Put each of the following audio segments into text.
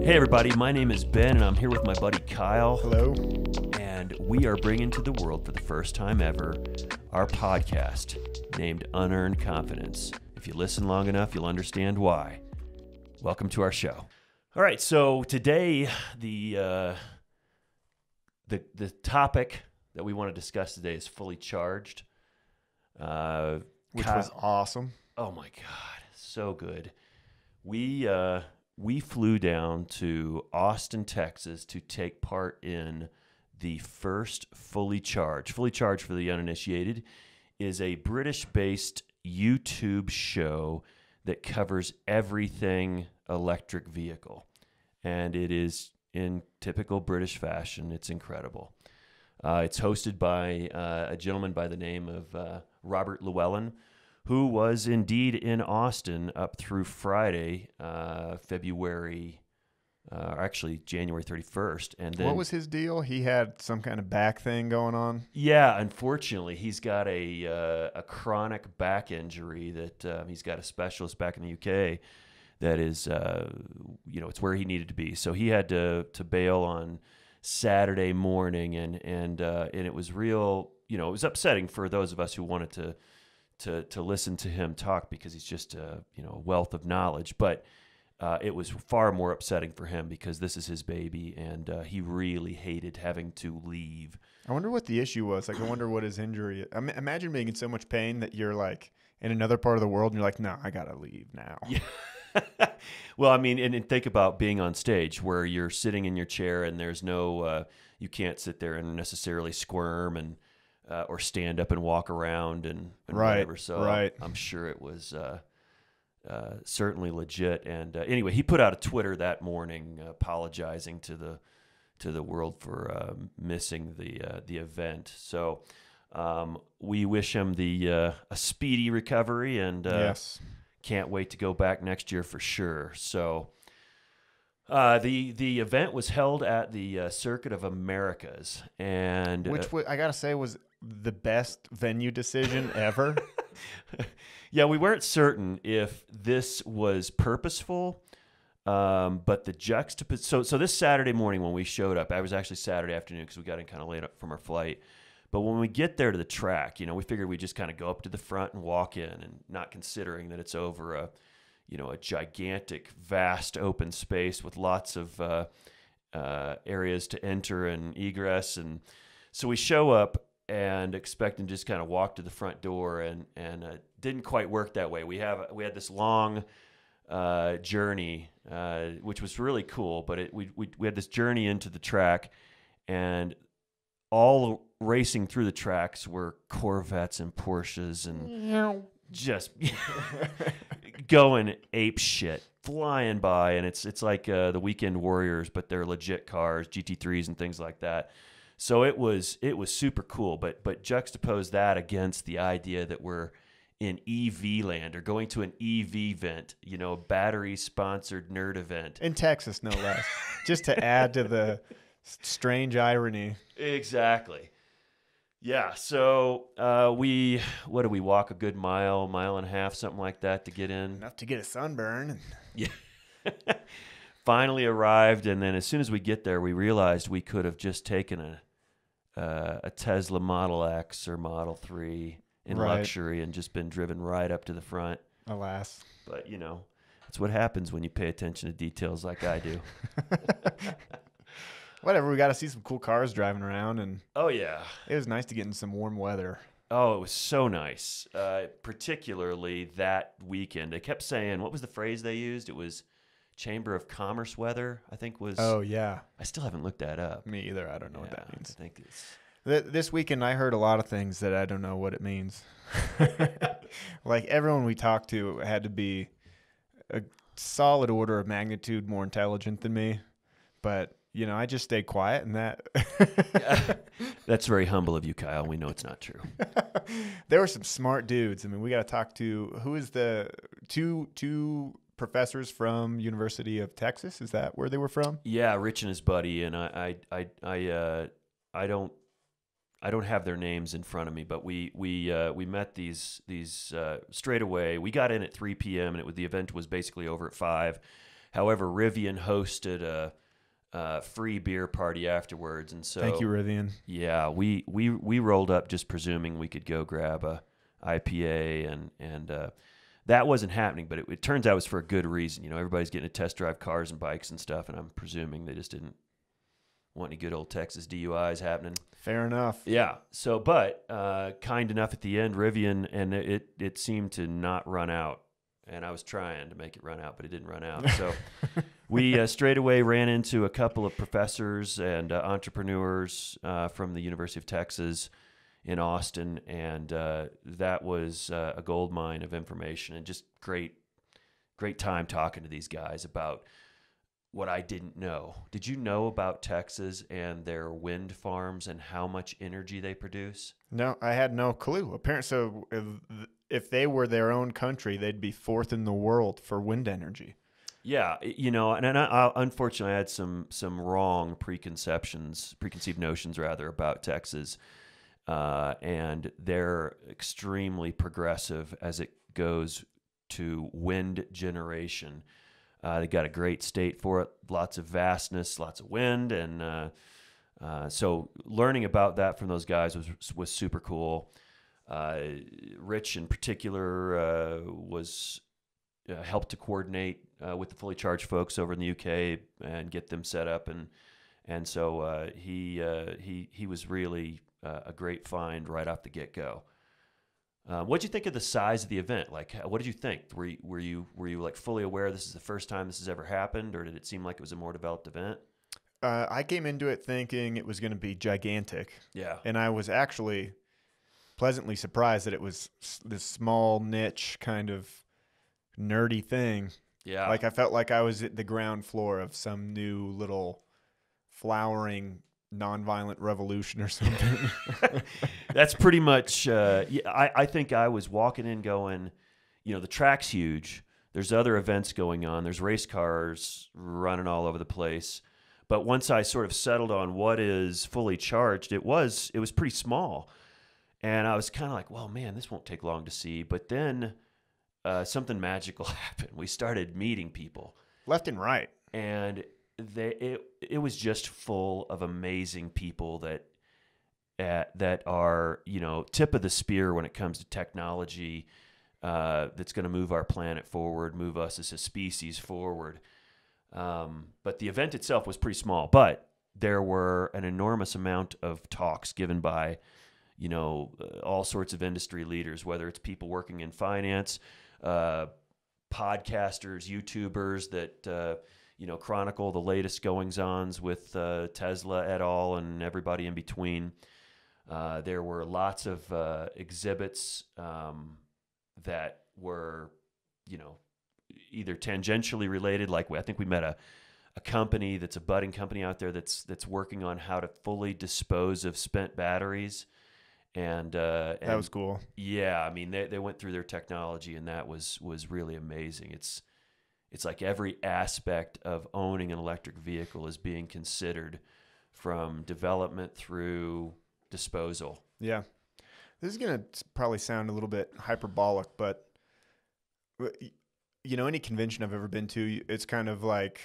Hey everybody, my name is Ben and I'm here with my buddy Kyle. Hello. And we are bringing to the world for the first time ever our podcast named Unearned Confidence. If you listen long enough, you'll understand why. Welcome to our show. All right, so today the topic that we want to discuss today is fully charged. Which was awesome. Oh my God, so good. We flew down to Austin, Texas to take part in the first Fully Charged. Fully Charged, for the uninitiated, is a British-based YouTube show that covers everything electric vehicle. And it is in typical British fashion. It's incredible. It's hosted by a gentleman by the name of Robert Llewellyn, who was indeed in Austin up through Friday, January 31st. And then, what was his deal? He had some kind of back thing going on? Yeah, unfortunately, he's got a chronic back injury that he's got a specialist back in the UK that is, it's where he needed to be. So he had to bail on Saturday morning, and it was real, it was upsetting for those of us who wanted to listen to him talk, because he's just a wealth of knowledge. But it was far more upsetting for him because this is his baby, and he really hated having to leave. I wonder what the issue was. I wonder what his injury is. Imagine being in so much pain that you're like in another part of the world and you're like, no, I gotta leave now. Yeah. Well, and think about being on stage where you're sitting in your chair and there's no, you can't sit there and necessarily squirm and or stand up and walk around and right, whatever. So right. I'm sure it was certainly legit. And anyway, he put out a Twitter that morning apologizing to the world for missing the event. So we wish him a speedy recovery, and yes, can't wait to go back next year for sure. So the event was held at the Circuit of Americas, and which I gotta say was the best venue decision ever. Yeah, we weren't certain if this was purposeful, but the juxtaposition. So this Saturday morning when we showed up, I was actually Saturday afternoon because we got in kind of late up from our flight. But when we get there to the track, we figured we'd just kind of go up to the front and walk in, and not considering that it's over a gigantic, vast open space with lots of areas to enter and egress. And so we show up and expecting to just kind of walk to the front door, and didn't quite work that way. We had this long journey, which was really cool, but we had this journey into the track, and all racing through the tracks were Corvettes and Porsches and just going ape shit, flying by. And it's like the Weekend Warriors, but they're legit cars, GT3s and things like that. So it was super cool, but juxtapose that against the idea that we're in EV land, or going to an EV event, a battery-sponsored nerd event. In Texas, no less. Just to add to the strange irony. Exactly. Yeah, so what do we walk a good mile and a half, something like that, to get in? Enough to get a sunburn. Yeah. Finally arrived, and then as soon as we get there, we realized we could have just taken a Tesla Model X or Model 3 in luxury and just been driven right up to the front. Alas. But, that's what happens when you pay attention to details like I do. Whatever, we got to see some cool cars driving around, and oh yeah, it was nice to get in some warm weather. Oh, it was so nice, particularly that weekend. They kept saying, what was the phrase they used? It was Chamber of Commerce weather, I think was. Oh yeah, I still haven't looked that up. Me either. I don't know what that means. I think it's this weekend. I heard a lot of things that I don't know what it means. Like everyone we talked to had to be a solid order of magnitude more intelligent than me, but. I just stayed quiet, and that. That's very humble of you, Kyle. We know it's not true. There were some smart dudes. We got to talk to who is the two professors from University of Texas. Is that where they were from? Yeah, Rich and his buddy, and I don't have their names in front of me, but we met these straight away. We got in at 3 p.m. and the event was basically over at 5. However, Rivian hosted a free beer party afterwards, and so Thank you, Rivian. yeah, we rolled up just presuming we could go grab a IPA, and that wasn't happening. But it turns out it was for a good reason. You know, everybody's getting to test drive cars and bikes and stuff, and I'm presuming they just didn't want any good old Texas DUIs happening. Fair enough. Yeah. So, but kind enough at the end, Rivian, and it seemed to not run out. And I was trying to make it run out, but it didn't run out. So we straight away ran into a couple of professors and entrepreneurs from the University of Texas in Austin, and that was a gold mine of information and just great time talking to these guys about what I didn't know. Did you know about Texas and their wind farms and how much energy they produce? No, I had no clue. Apparently, so if they were their own country, they'd be fourth in the world for wind energy. Yeah, you know, and I unfortunately I had some wrong preconceived notions rather about Texas, and they're extremely progressive as it goes to wind generation. They got a great state for it, lots of vastness, lots of wind, and so learning about that from those guys was super cool. Rich in particular was helped to coordinate with the fully charged folks over in the UK and get them set up, and so he was really a great find right off the get go. What did you think of the size of the event? Like, what did you think? Were you like fully aware this is the first time this has ever happened, or did it seem like it was a more developed event? I came into it thinking it was going to be gigantic. Yeah. And I was actually pleasantly surprised that it was this small niche kind of nerdy thing. Yeah. Like I felt like I was at the ground floor of some new little flowering nonviolent revolution or something. That's pretty much, I think I was walking in going, you know, the track's huge. There's other events going on. There's race cars running all over the place. But once I sort of settled on what is fully charged, it was pretty small. And I was kind of like, well, man, this won't take long to see. But then something magical happened. We started meeting people. Left and right. And it was just full of amazing people that are, you know, tip of the spear when it comes to technology that's going to move our planet forward, move us as a species forward. But the event itself was pretty small, but there were an enormous amount of talks given by, you know, all sorts of industry leaders, whether it's people working in finance, podcasters, YouTubers that, you know, chronicle the latest goings-ons with Tesla et al. And everybody in between. There were lots of exhibits that were, you know, either tangentially related, like I think we met a company that's a budding company out there that's working on how to fully dispose of spent batteries. And that was cool. Yeah, I mean, they went through their technology, and that was really amazing. It's like every aspect of owning an electric vehicle is being considered, from development through disposal. Yeah. This is going to probably sound a little bit hyperbolic, but, you know, any convention I've ever been to, it's kind of like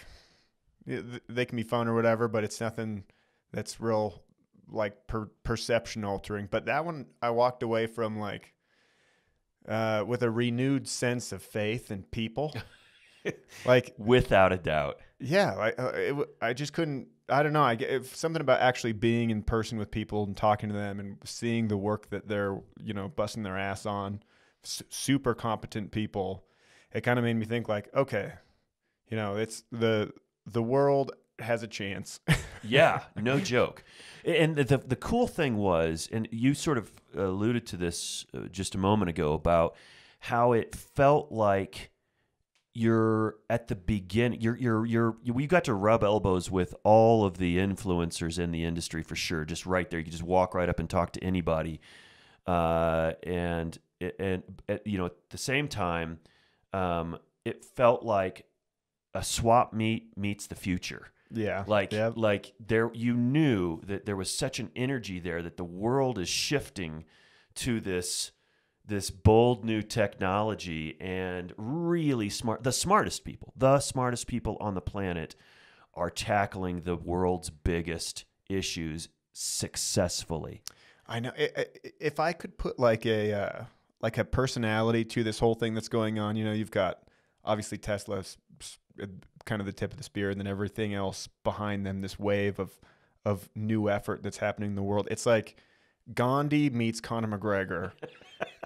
they can be fun or whatever, but it's nothing that's real like perception altering. But that one I walked away from like with a renewed sense of faith in people. Like, without a doubt. Yeah, I just couldn't. I don't know. Something about actually being in person with people and talking to them and seeing the work that they're, you know, busting their ass on. Super competent people. It kind of made me think like, okay, you know, it's the world has a chance. Yeah, no joke. And the cool thing was, and you sort of alluded to this just a moment ago, about how it felt like you're at the beginning. You got to rub elbows with all of the influencers in the industry for sure. Just right there, you could just walk right up and talk to anybody, and you know, at the same time, it felt like a swap meet meets the future. Yeah, like there, you knew that there was such an energy there that the world is shifting to this this bold new technology and really smart. The smartest people on the planet are tackling the world's biggest issues successfully. I know. If I could put like a personality to this whole thing that's going on, you've got obviously Tesla's kind of the tip of the spear, and then everything else behind them. This wave of new effort that's happening in the world. It's like Gandhi meets Conor McGregor,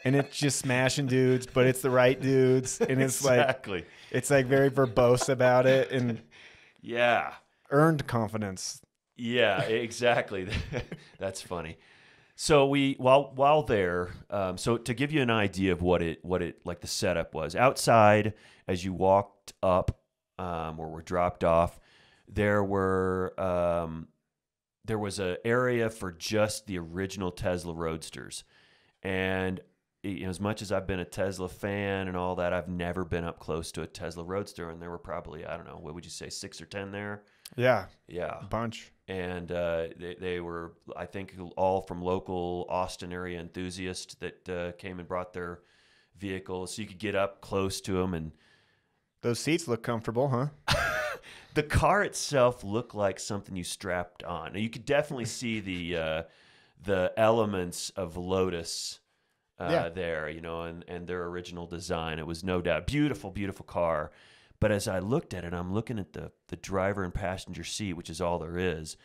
and it's just smashing dudes, but it's the right dudes, and it's exactly. it's like very verbose about it, and yeah, earned confidence. Yeah, exactly. That's funny. So while there, so to give you an idea of what it like the setup was outside as you walked up or were dropped off, there was an area for just the original Tesla Roadsters, and as much as I've been a Tesla fan and all that, I've never been up close to a Tesla Roadster, and there were probably, I don't know, what would you say, 6 or 10 there? Yeah, a bunch. And they were, I think, all from local Austin area enthusiasts that came and brought their vehicles, so you could get up close to them. And those seats look comfortable, huh? The car itself looked like something you strapped on. You could definitely see the elements of Lotus there, and their original design. It was no doubt beautiful, beautiful car. But as I looked at it, I'm looking at the driver and passenger seat, which is all there is.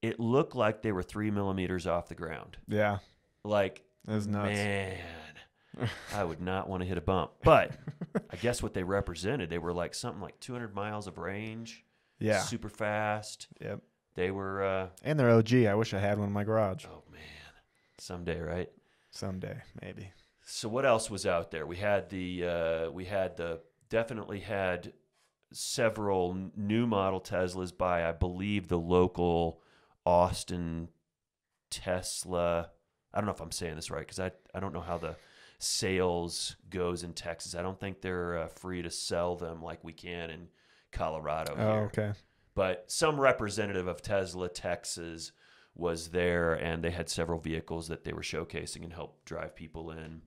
It looked like they were 3 millimeters off the ground. Yeah. Like, that was nuts. Man, I would not want to hit a bump. But I guess what they represented, they were like something like 200 miles of range. Yeah. Super fast. Yep. They were... and they're OG. I wish I had one in my garage. Oh, man. Someday, right? Someday, maybe. So what else was out there? We had definitely had several new model Teslas by, I believe, the local Austin Tesla. I don't know if I'm saying this right because I don't know how the sales goes in Texas. I don't think they're free to sell them like we can in Colorado here. Oh, okay. But some representative of Tesla Texas was there, and they had several vehicles that they were showcasing and helped drive people in.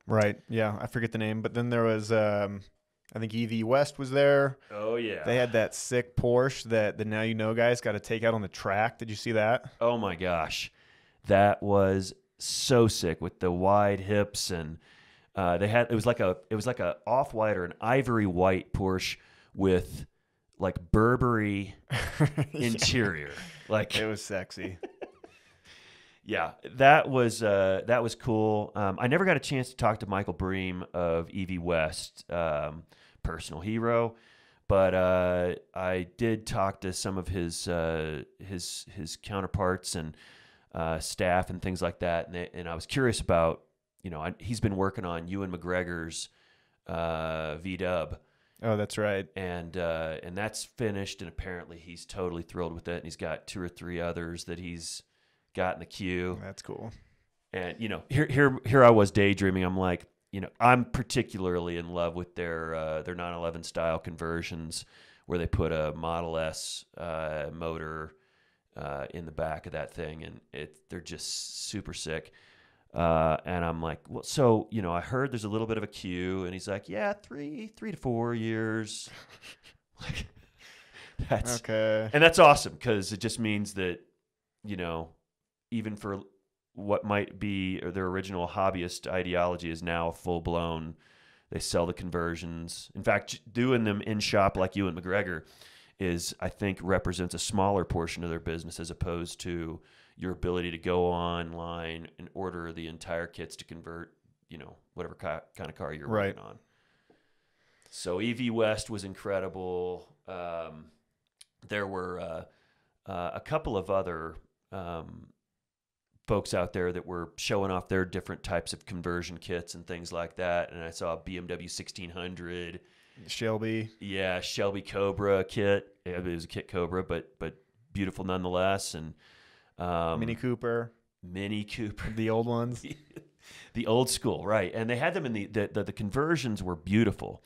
Right. Yeah, I forget the name, but then there was I think EV West was there. Oh yeah. They had that sick Porsche that the Now You Know guys got to take out on the track. Did you see that? Oh my gosh. That was so sick with the wide hips, and it was like a off-white or an ivory white Porsche with like Burberry interior. Like, it was sexy. Yeah, that was cool. I never got a chance to talk to Michael Bream of EV West, personal hero, but I did talk to some of his counterparts and staff and things like that, and I was curious about, he's been working on Ewan McGregor's V-Dub. Oh, that's right. And that's finished, and apparently he's totally thrilled with it, and he's got 2 or 3 others that he's got in the queue. That's cool. And here I was daydreaming. I'm like, I'm particularly in love with their 911 style conversions, where they put a Model S motor in the back of that thing, and they're just super sick. And I'm like, well, so I heard there's a little bit of a queue, and he's like, yeah, 3 to 4 years. Like, that's okay, and that's awesome because it just means that even for what might be their original hobbyist ideology is now full blown. They sell the conversions. In fact, doing them in shop like Ewan McGregor I think represents a smaller portion of their business as opposed to your ability to go online and order the entire kits to convert, whatever kind of car you're right. working on. So EV West was incredible. There were a couple of other folks out there that were showing off their different types of conversion kits and things like that. And I saw a BMW 1600. Shelby. Yeah, Shelby Cobra kit. It was a kit Cobra, but beautiful nonetheless. And Mini Cooper. The old ones. The old school, right. And they had them in the conversions were beautiful.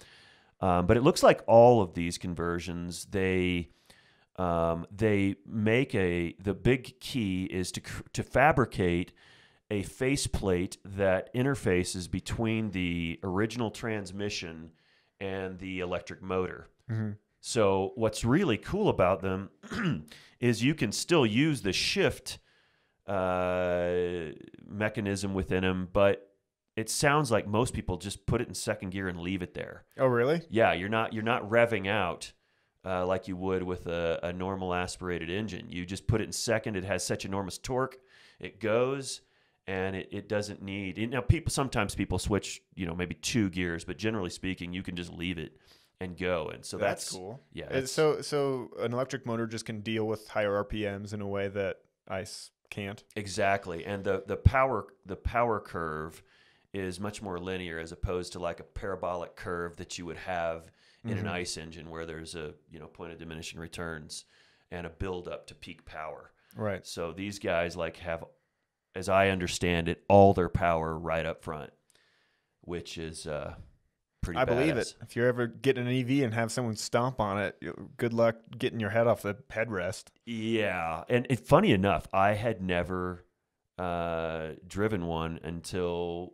But it looks like all of these conversions, they make the big key is to fabricate a faceplate that interfaces between the original transmission and the electric motor. Mm-hmm. So what's really cool about them is you can still use the shift mechanism within them, but it sounds like most people just put it in second gear and leave it there. Oh, really? Yeah, you're not revving out like you would with a normal aspirated engine. You just put it in second. It has such enormous torque. It goes, and it doesn't need. Now, sometimes people switch, maybe 2 gears, but generally speaking, you can just leave it and go. And so that's cool. Yeah. So an electric motor just can deal with higher RPMs in a way that ICE can't. Exactly, and the power curve is much more linear as opposed to like a parabolic curve that you would have in an ICE engine where there's a point of diminishing returns and a build up to peak power. Right. So these guys have, as I understand it, all their power right up front, which is pretty. I believe badass. it. If you're ever getting an EV and have someone stomp on it, good luck getting your head off the headrest. Yeah, and funny enough, I had never driven one until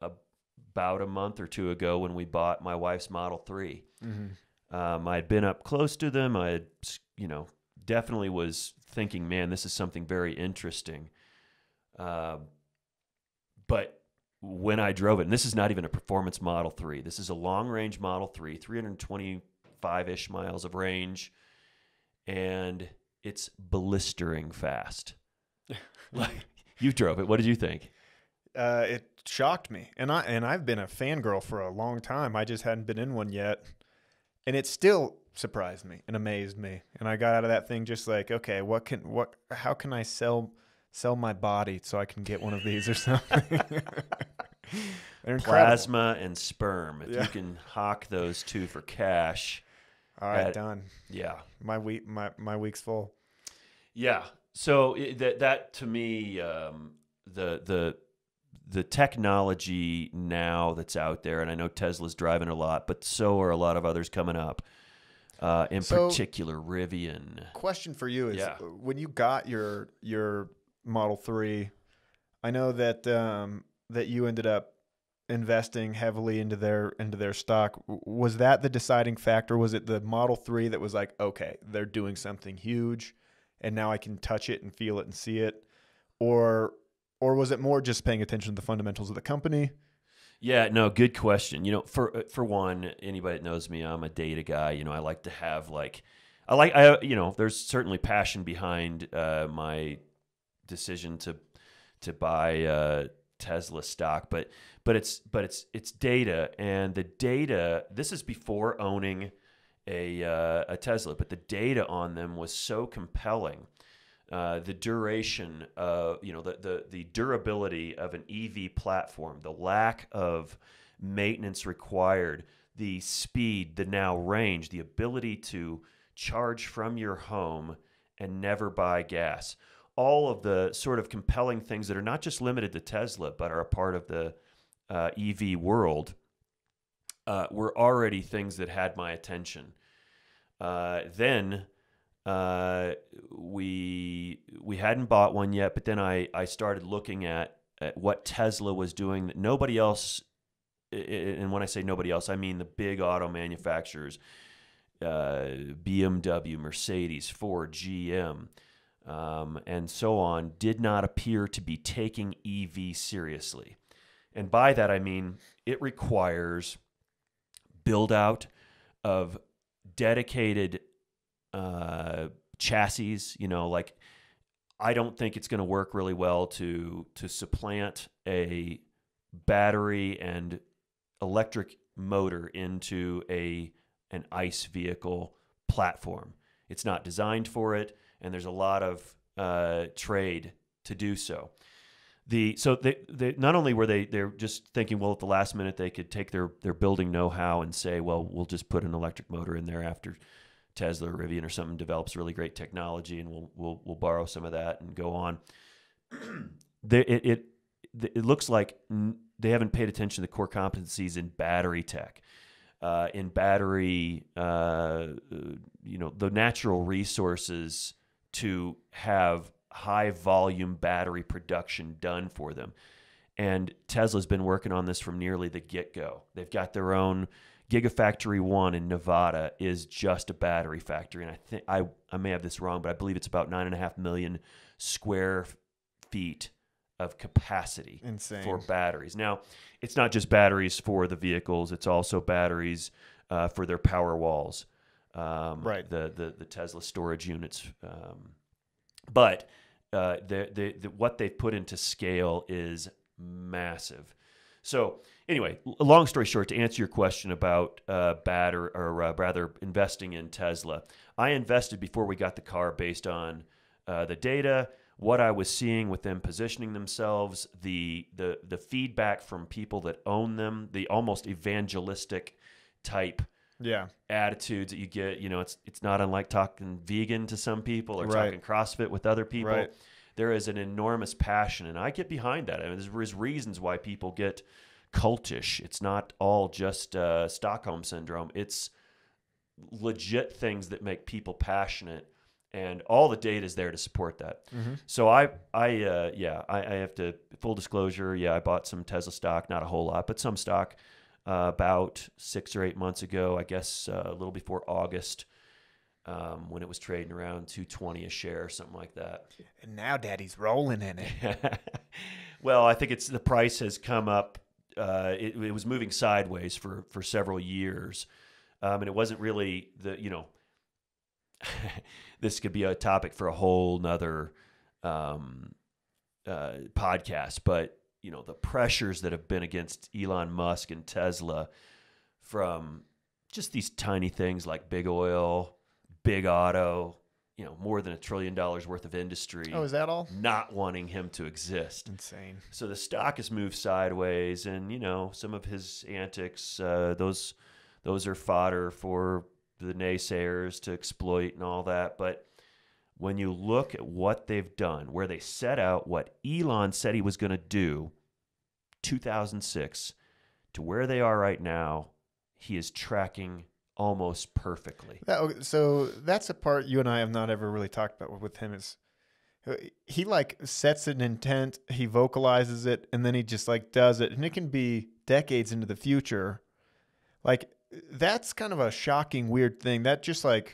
about a month or two ago when we bought my wife's Model 3. Mm-hmm. I had been up close to them. I had, definitely was thinking, man, this is something very interesting. But when I drove it, and this is not even a performance Model 3. This is a long-range Model 3, 325-ish miles of range, and it's blistering fast. Like, you drove it. What did you think? It shocked me, and I've been a fangirl for a long time. I just hadn't been in one yet, and it still surprised me and amazed me. And I got out of that thing just like, okay, how can I sell my body so I can get one of these or something? They're incredible. Plasma and sperm. If Yeah. you can hawk those two for cash. All right, done. Yeah. My week's full. Yeah. So that to me, the technology now that's out there, and I know Tesla's driving a lot, but so are a lot of others coming up. In particular, Rivian. Question for you is, when you got your Model 3, I know that that you ended up investing heavily into their stock. Was that the deciding factor? Was it the Model 3 that was like, okay, they're doing something huge, and now I can touch it and feel it and see it, or was it more just paying attention to the fundamentals of the company? Yeah, no, good question. For one, anybody that knows me, I'm a data guy. I like to have there's certainly passion behind my decision to buy Tesla stock, but it's data, and the data. This is before owning a Tesla, but the data on them was so compelling. The duration of, the durability of an EV platform, the lack of maintenance required, the speed, the now range, the ability to charge from your home and never buy gas. All of the sort of compelling things that are not just limited to Tesla, but are a part of the EV world, were already things that had my attention. Then we hadn't bought one yet, but then I started looking at what Tesla was doing that nobody else, and when I say nobody else, I mean the big auto manufacturers, BMW, Mercedes, Ford, GM, and so on, did not appear to be taking EV seriously. And by that I mean it requires build out of dedicated chassis. I don't think it's going to work really well to supplant a battery and electric motor into an ICE vehicle platform. It's not designed for it, and there's a lot of trade to do so. So they not only were they're just thinking, well, at the last minute they could take their building know-how and say, well, we'll just put an electric motor in there after Tesla or Rivian or something develops really great technology, and we'll borrow some of that and go on. It looks like they haven't paid attention to the core competencies in battery tech, in battery, the natural resources to have high volume battery production done for them. And Tesla's been working on this from nearly the get-go. They've got their own Gigafactory 1 in Nevada is just a battery factory. And I think I may have this wrong, but I believe it's about 9.5 million square feet of capacity. Insane. For batteries. Now, it's not just batteries for the vehicles. It's also batteries for their power walls. Right. The Tesla storage units. But what they've put into scale is massive. So anyway, long story short, to answer your question about rather investing in Tesla, I invested before we got the car based on the data, what I was seeing with them positioning themselves, the feedback from people that own them, the almost evangelistic type attitudes that you get. You know, it's not unlike talking vegan to some people or talking CrossFit with other people. Right. There is an enormous passion, and I get behind that. I mean, there's reasons why people get cultish. It's not all just Stockholm syndrome. It's legit things that make people passionate, and all the data is there to support that. Mm-hmm. So I have to, full disclosure, I bought some Tesla stock, not a whole lot, but some stock about 6 or 8 months ago, I guess a little before August. When it was trading around $220 a share or something like that. And now Daddy's rolling in it. Well, I think the price has come up. It was moving sideways for several years. And it wasn't really this could be a topic for a whole nother podcast, but the pressures that have been against Elon Musk and Tesla from just these tiny things like big oil, big auto, more than $1 trillion worth of industry. Oh, is that all? Not wanting him to exist. Insane. So the stock has moved sideways, and some of his antics, those are fodder for the naysayers to exploit and all that. But when you look at what they've done, where they set out what Elon said he was going to do, 2006, to where they are right now, he is tracking almost perfectly. So that's a part you and I have not ever really talked about with him is he sets an intent, he vocalizes it, and then he just does it. And it can be decades into the future. That's kind of a shocking, weird thing. That just I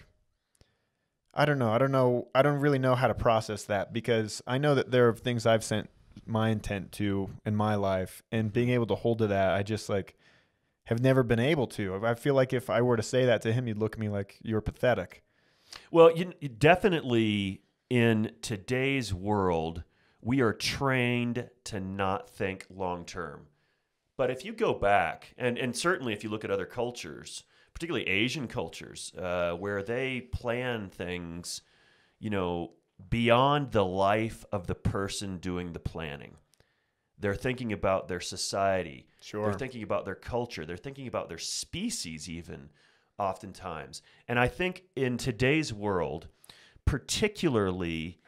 don't know. I don't really know how to process that, because I know that there are things I've sent my intent to in my life, and being able to hold to that, I just have never been able to. I feel like if I were to say that to him, he'd look at me like you're pathetic. Well, you definitely in today's world, we are trained to not think long term. But if you go back, and certainly if you look at other cultures, particularly Asian cultures, where they plan things, beyond the life of the person doing the planning. They're thinking about their society. Sure. They're thinking about their culture. They're thinking about their species even, oftentimes. And I think in today's world, particularly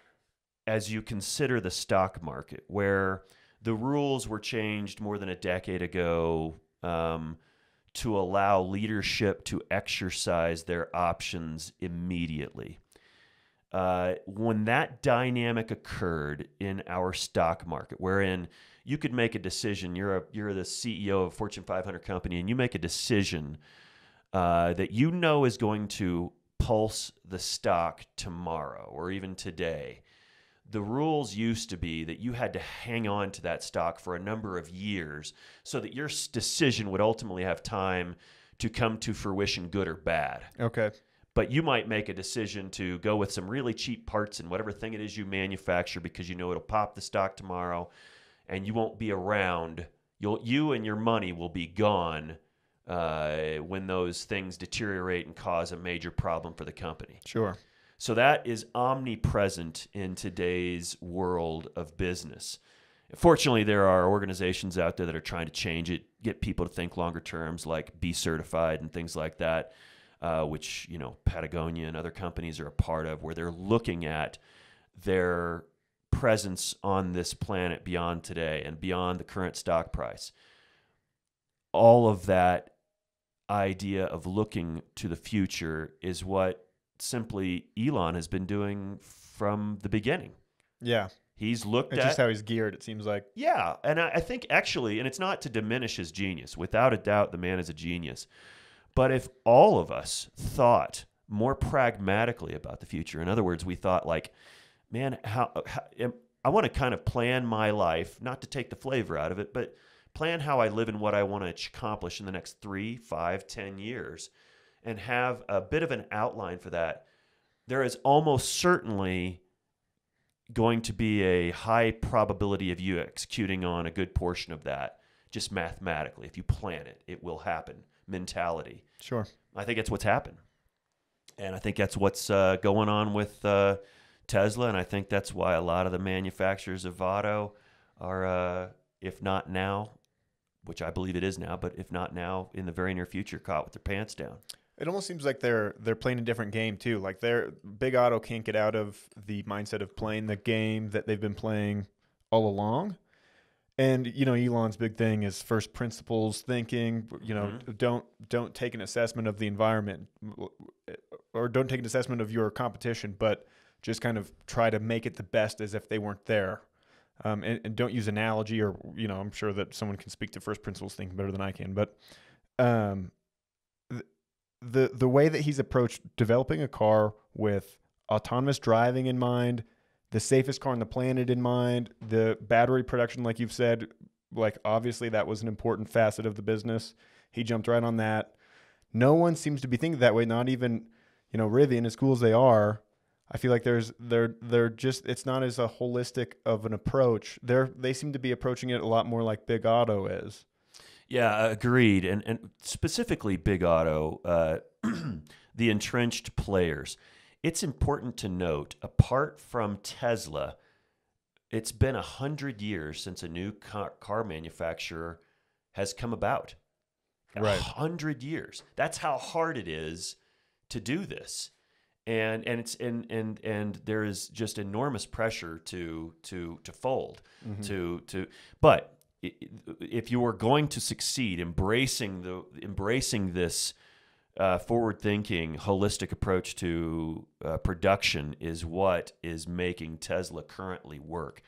as you consider the stock market, where the rules were changed more than a decade ago to allow leadership to exercise their options immediately. When that dynamic occurred in our stock market, wherein you could make a decision, you're the CEO of a Fortune 500 company, and you make a decision that is going to pulse the stock tomorrow or even today. The rules used to be that you had to hang on to that stock for a number of years so that your decision would ultimately have time to come to fruition, good or bad. Okay. But you might make a decision to go with some really cheap parts in whatever thing it is you manufacture because it'll pop the stock tomorrow and you won't be around. You and your money will be gone when those things deteriorate and cause a major problem for the company. Sure. So that is omnipresent in today's world of business. Fortunately, there are organizations out there that are trying to change it, get people to think longer terms, like Be Certified and things like that. Which, Patagonia and other companies are a part of, where they're looking at their presence on this planet beyond today and beyond the current stock price. All of that idea of looking to the future is what simply Elon has been doing from the beginning. Yeah. He's looked It's at just how he's geared, it seems like. yeah, and I think actually, and it's not to diminish his genius. Without a doubt, the man is a genius. But if all of us thought more pragmatically about the future, in other words, we thought like, man, I want to kind of plan my life, not to take the flavor out of it, but plan how I live and what I want to accomplish in the next 3, 5, 10 years, and have a bit of an outline for that. There is almost certainly going to be a high probability of you executing on a good portion of that, just mathematically. If you plan it, it will happen. Mentality. Sure. I think that's what's happened. And I think that's what's going on with Tesla. And I think that's why a lot of the manufacturers of auto are, if not now, which I believe it is now, but if not now, in the very near future, caught with their pants down. It almost seems like they're playing a different game too. Like Big Auto can't get out of the mindset of playing the game that they've been playing all along. And Elon's big thing is first principles thinking. Don't take an assessment of the environment, or don't take an assessment of your competition, but just kind of try to make it the best as if they weren't there. And don't use analogy, or I'm sure that someone can speak to first principles thinking better than I can. But the way that he's approached developing a car with autonomous driving in mind, the safest car on the planet in mind, the battery production, like you've said, like obviously that was an important facet of the business. He jumped right on that. No one seems to be thinking that way. Not even, Rivian, as cool as they are. I feel like they're just, it's not as a holistic of an approach. They seem to be approaching it a lot more like Big Auto is. Yeah, agreed. And specifically Big Auto, the entrenched players. It's important to note, apart from Tesla, it's been 100 years since a new car manufacturer has come about. Right. 100 years. That's how hard it is to do this. And there is just enormous pressure to fold, Mm-hmm. but if you are going to succeed, embracing this forward-thinking, holistic approach to production is what is making Tesla currently work.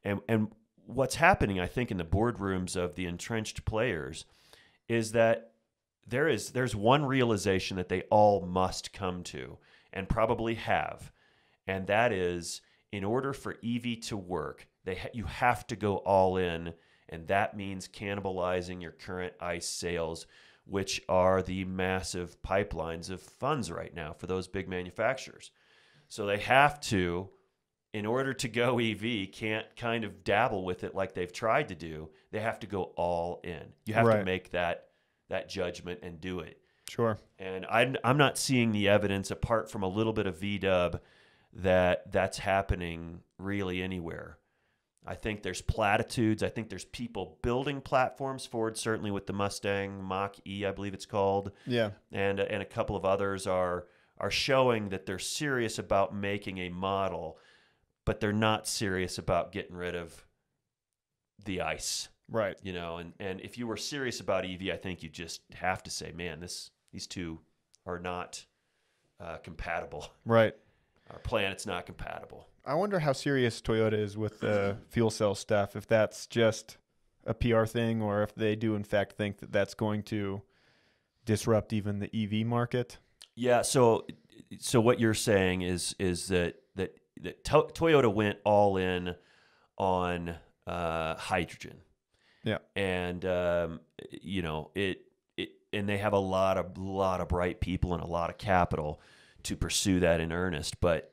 And what's happening, I think, in the boardrooms of the entrenched players is that there's one realization that they all must come to, and probably have, and that is, in order for EV to work, you have to go all in. And that means cannibalizing your current ICE sales, which are the massive pipelines of funds right now for those big manufacturers. So they have to, in order to go EV, can't kind of dabble with it like they've tried to do. They have to go all in. You have to make that judgment and do it. Sure. And I'm not seeing the evidence, apart from a little bit of VW, that's happening really anywhere. I think there's platitudes. I think there's people building platforms. Ford, certainly with the Mustang Mach-E, I believe it's called. Yeah. And a couple of others are showing that they're serious about making a model, but they're not serious about getting rid of the ICE. Right. And if you were serious about EV, I think you just have to say, man, these two are not compatible. Right. Our planet's not compatible. I wonder how serious Toyota is with the fuel cell stuff, if that's just a PR thing or if they do in fact think that that's going to disrupt even the EV market. Yeah, so what you're saying is that Toyota went all in on hydrogen. Yeah. And and they have a lot of bright people and a lot of capital to pursue that in earnest, but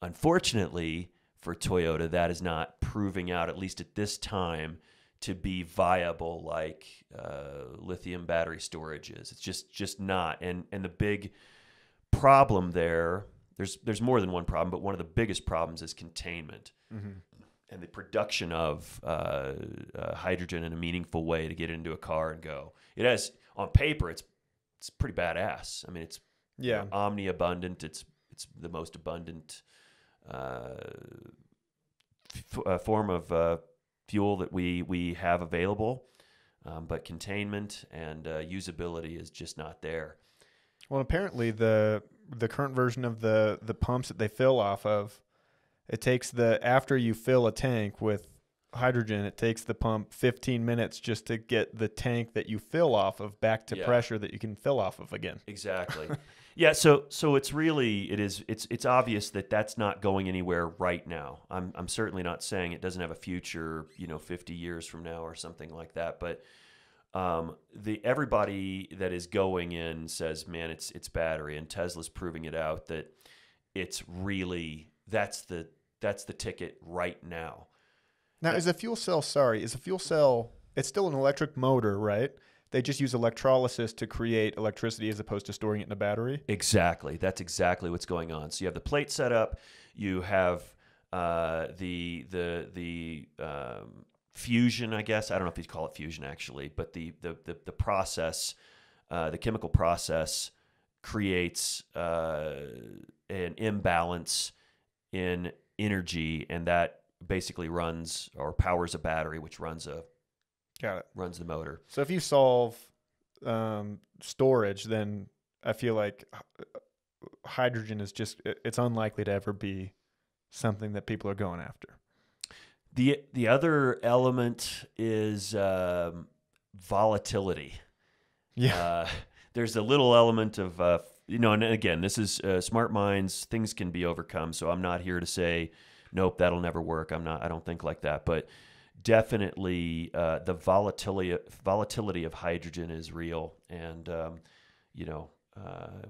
unfortunately for Toyota, that is not proving out, at least at this time, to be viable like lithium battery storage is. It's just not. And the big problem there's more than one problem, but one of the biggest problems is containment. Mm-hmm. And the production of hydrogen in a meaningful way to get into a car and go. It has, on paper, it's pretty badass. I mean, it's omni-abundant. It's the most abundant form of fuel that we have available, but containment and usability is just not there. Well, apparently the current version of the pumps that they fill off of, it takes after you fill a tank with hydrogen, it takes the pump 15 minutes just to get the tank that you fill off of back to pressure that you can fill off of again. Exactly. Yeah, so it's obvious that that's not going anywhere right now. I'm certainly not saying it doesn't have a future, 50 years from now or something like that, but everybody that is going in says, man, it's battery, and Tesla's proving it out that it's really that's the ticket right now. Now, is a fuel cell, it's still an electric motor, right? They just use electrolysis to create electricity as opposed to storing it in a battery? Exactly. That's exactly what's going on. So you have the plate set up, you have the fusion, I guess. I don't know if you'd call it fusion actually, but the process, the chemical process creates an imbalance in energy, and that basically runs or powers a battery, which runs the motor. So if you solve storage, then I feel like hydrogen is it's unlikely to ever be something that people are going after. The other element is volatility. Yeah. There's a little element of, and again, this is smart minds. Things can be overcome. So I'm not here to say, nope, that'll never work. I don't think like that. But definitely the volatility of hydrogen is real. And,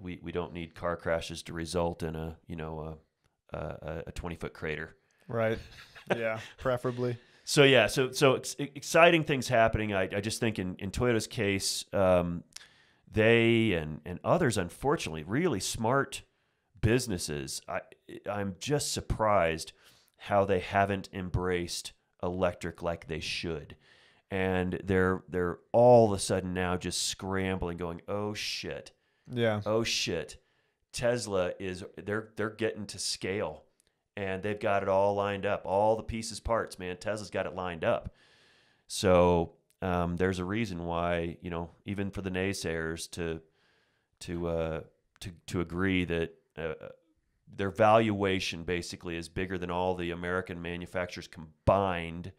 we don't need car crashes to result in a 20-foot crater. Right. Yeah, preferably. So exciting things happening. I just think in Toyota's case, they and others, unfortunately, really smart businesses. I'm just surprised how they haven't embraced electric like they should, and they're all of a sudden now just scrambling, going, oh shit, Tesla they're getting to scale. And they've got it all lined up, all the pieces, parts, man. Tesla's got it lined up. So there's a reason why, even for the naysayers to agree that their valuation basically is bigger than all the American manufacturers combined.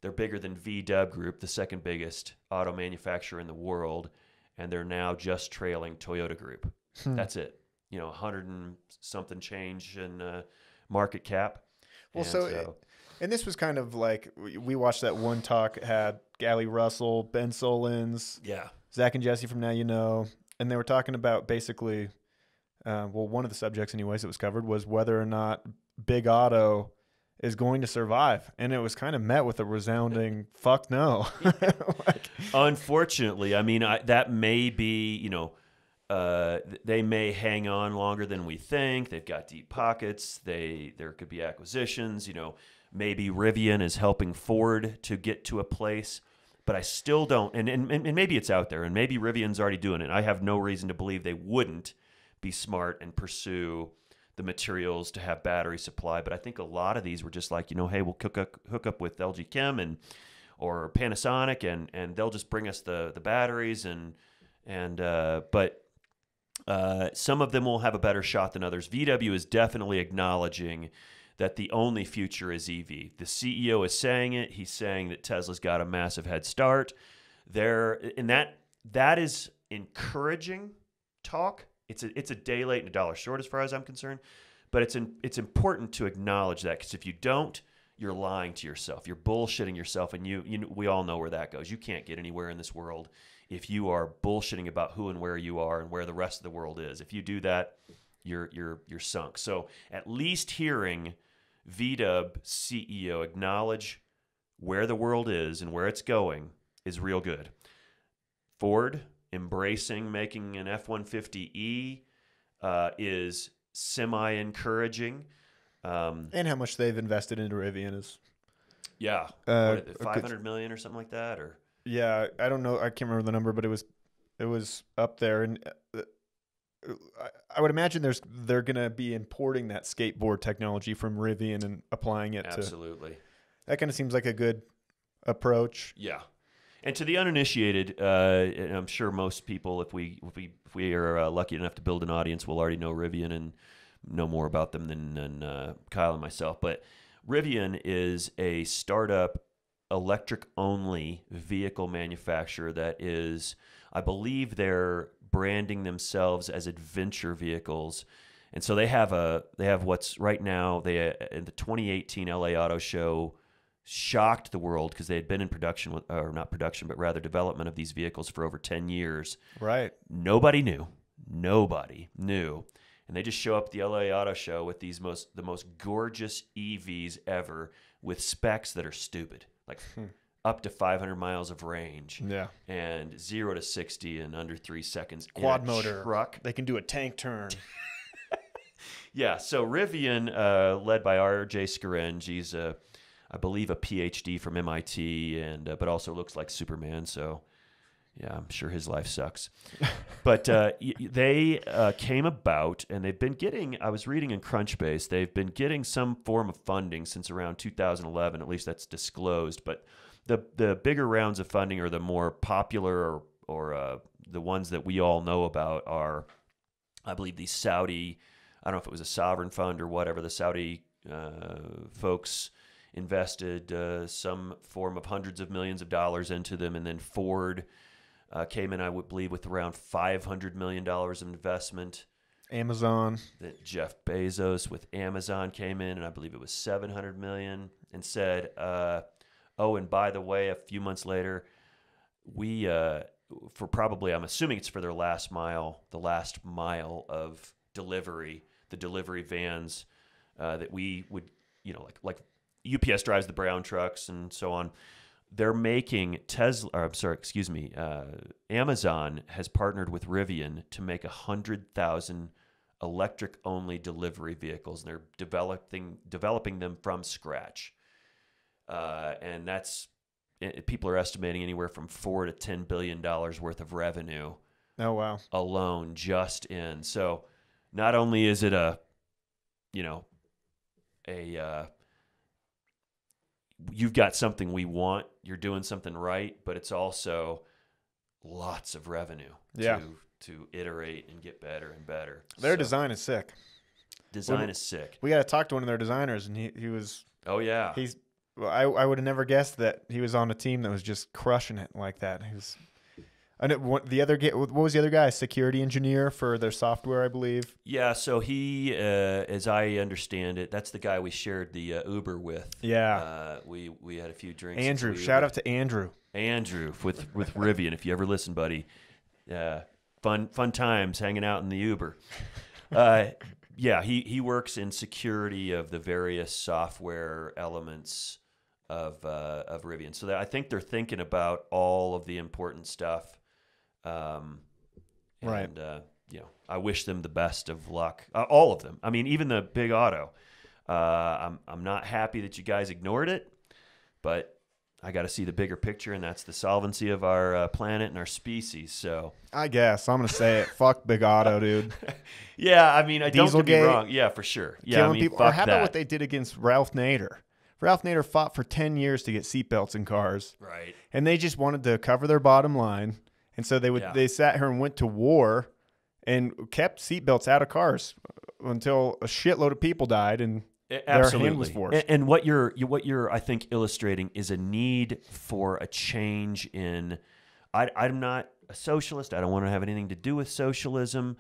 They're bigger than VW Group, the second biggest auto manufacturer in the world, and they're now just trailing Toyota Group. That's it. 100 and something change in market cap. Well, and this was kind of like, we watched that one talk, it had Gally Russell, Ben Solins, Zach and Jesse from Now You Know, and they were talking about basically, one of the subjects anyways that was covered was whether or not big auto is going to survive, and it was kind of met with a resounding fuck no. Unfortunately, I mean, that may be, they may hang on longer than we think. They've got deep pockets. There could be acquisitions. Maybe Rivian is helping Ford to get to a place, but I still don't. And maybe it's out there, and maybe Rivian's already doing it. I have no reason to believe they wouldn't be smart and pursue the materials to have battery supply. But I think a lot of these were just like, hey, we'll hook up with LG Chem or Panasonic, and they'll just bring us the batteries but some of them will have a better shot than others. VW is definitely acknowledging that the only future is EV. The CEO is saying it. He's saying that Tesla's got a massive head start. And that is encouraging talk. It's a day late and a dollar short as far as I'm concerned. But it's important to acknowledge that, because if you don't, you're lying to yourself. You're bullshitting yourself, and we all know where that goes. You can't get anywhere in this world if you are bullshitting about who and where you are and where the rest of the world is. If you do that, you're sunk. So at least hearing VW CEO acknowledge where the world is and where it's going is real good. Ford embracing making an F-150E is semi-encouraging. And how much they've invested into Rivian is... Yeah. $500 million or something like that? Or... Yeah, I don't know. I can't remember the number, but it was up there. And I would imagine they're going to be importing that skateboard technology from Rivian and applying it Absolutely. That kind of seems like a good approach. Yeah. And to the uninitiated, and I'm sure most people, if we are lucky enough to build an audience, will already know Rivian and know more about them than Kyle and myself. But Rivian is a startup electric-only vehicle manufacturer that is, I believe they're branding themselves as adventure vehicles. And so they have what's right now, in the 2018 LA Auto Show, shocked the world because they had been in production or not production, but rather development of these vehicles for over 10 years. Right. Nobody knew. And they just show up at the LA Auto Show with the most gorgeous EVs ever with specs that are stupid. Like up to 500 miles of range. Yeah. And 0 to 60 in under 3 seconds. Quad in a motor. Truck. They can do a tank turn. Yeah. So Rivian, led by R.J. Scaringe, he's I believe a PhD from MIT, but also looks like Superman. So yeah, I'm sure his life sucks. But they came about, and they've been getting, I was reading in Crunchbase, they've been getting some form of funding since around 2011, at least that's disclosed. But the bigger rounds of funding, or the more popular, or the ones that we all know about, are, I believe, the Saudi, I don't know if it was a sovereign fund or whatever, the Saudi folks invested some form of hundreds of millions of dollars into them, and then Ford came in, I would believe, with around $500 million of investment. Amazon. That Jeff Bezos with Amazon came in, and I believe it was $700 million, and said, oh, and by the way, a few months later, we, for probably, I'm assuming it's for their last mile of delivery, the delivery vans that we would, like UPS drives the brown trucks and so on. They're making Amazon has partnered with Rivian to make 100,000 electric-only delivery vehicles, and they're developing them from scratch. And that's, people are estimating anywhere from $4 to $10 billion worth of revenue. Oh, wow. Alone, just in. So not only is it you've got something we want, you're doing something right, but it's also lots of revenue to iterate and get better and better. Their design is sick. Design is sick. We got to talk to one of their designers, and he was. Oh yeah. I would have never guessed that he was on a team that was just crushing it like that. He was. What was the other guy? Security engineer for their software, I believe. Yeah, so he, as I understand it, that's the guy we shared the Uber with. Yeah. We had a few drinks. Andrew, shout out to Andrew. Andrew with Rivian, if you ever listen, buddy. Fun times hanging out in the Uber. Yeah, he works in security of the various software elements of Rivian. So I think they're thinking about all of the important stuff. Right. And, I wish them the best of luck. All of them. I mean, even the big auto. I'm not happy that you guys ignored it, but I got to see the bigger picture, and that's the solvency of our planet and our species. So I guess I'm gonna say it. Fuck big auto, dude. Yeah, I mean, don't get me Dieselgate, wrong. Yeah, for sure. Yeah, killing I mean, people. fuck Or how about that. what they did against Ralph Nader? Ralph Nader fought for 10 years to get seatbelts in cars. Right. And they just wanted to cover their bottom line. And so they sat here and went to war and kept seatbelts out of cars until a shitload of people died and their hand was forced. And what you're I think illustrating is a need for a change in. I'm not a socialist. I don't want to have anything to do with socialism.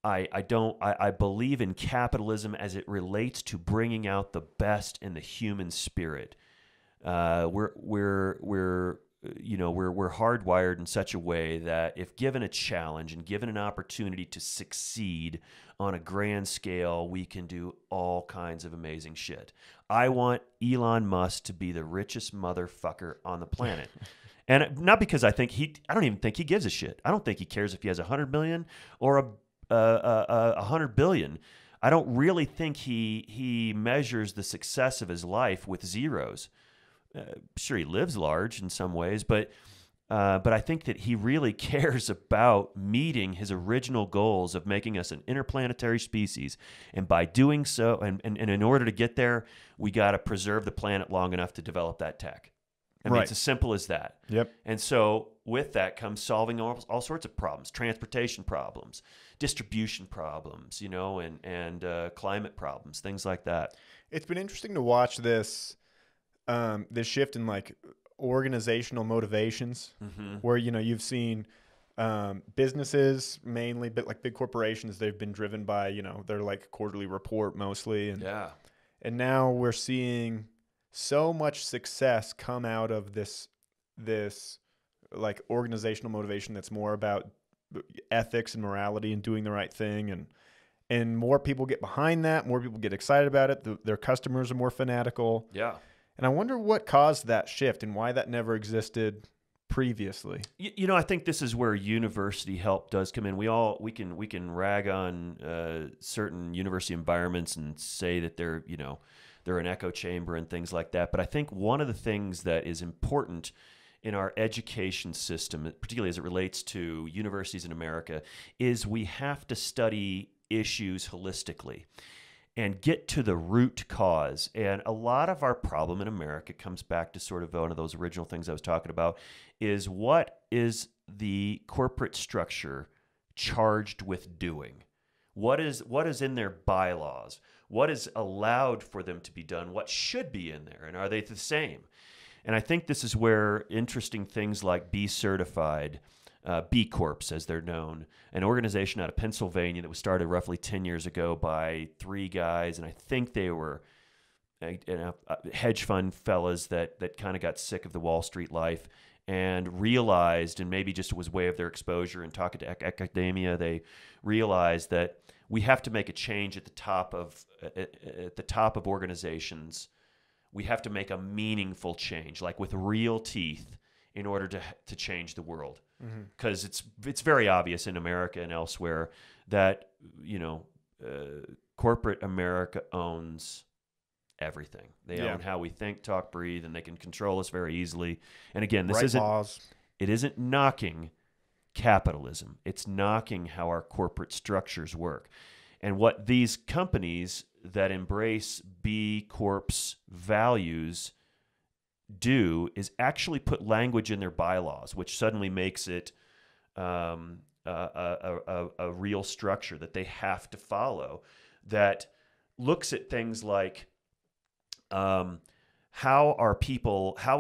I believe in capitalism as it relates to bringing out the best in the human spirit. We're hardwired in such a way that if given a challenge and given an opportunity to succeed on a grand scale, we can do all kinds of amazing shit. I want Elon Musk to be the richest motherfucker on the planet. And not because I don't even think he gives a shit. I don't think he cares if he has 100 million or 100 billion. I don't really think he measures the success of his life with zeros. Sure, he lives large in some ways, but I think that he really cares about meeting his original goals of making us an interplanetary species. And by doing so, and in order to get there, we got to preserve the planet long enough to develop that tech. I mean, Right. it's as simple as that. Yep. And so with that comes solving all sorts of problems, transportation problems, distribution problems, and climate problems, things like that. It's been interesting to watch this shift in like organizational motivations, where you've seen businesses mainly, but like big corporations, they've been driven by their like quarterly report mostly, and now we're seeing so much success come out of this like organizational motivation that's more about ethics and morality and doing the right thing, and more people get behind that, more people get excited about it. Their customers are more fanatical. Yeah. And I wonder what caused that shift and why that never existed previously. I think this is where university help does come in. We can rag on certain university environments and say that they're an echo chamber and things like that. But I think one of the things that is important in our education system, particularly as it relates to universities in America, is we have to study issues holistically and get to the root cause. And a lot of our problem in America comes back to sort of one of those original things I was talking about, is what is the corporate structure charged with doing? What is in their bylaws? What is allowed for them to be done? What should be in there? And are they the same? And I think this is where interesting things like Be Certified, B Corps, as they're known, an organization out of Pennsylvania that was started roughly 10 years ago by 3 guys, and I think they were hedge fund fellas that kind of got sick of the Wall Street life and realized, and maybe just it was way of their exposure and talking to academia, they realized that we have to make a change at the top of organizations. We have to make a meaningful change, like with real teeth, in order to change the world. Because it's very obvious in America and elsewhere that corporate America owns everything. They own how we think, talk, breathe, and they can control us very easily. And again, it isn't knocking capitalism. It's knocking how our corporate structures work. And what these companies that embrace B Corp's values do is actually put language in their bylaws, which suddenly makes it a real structure that they have to follow, that looks at things like how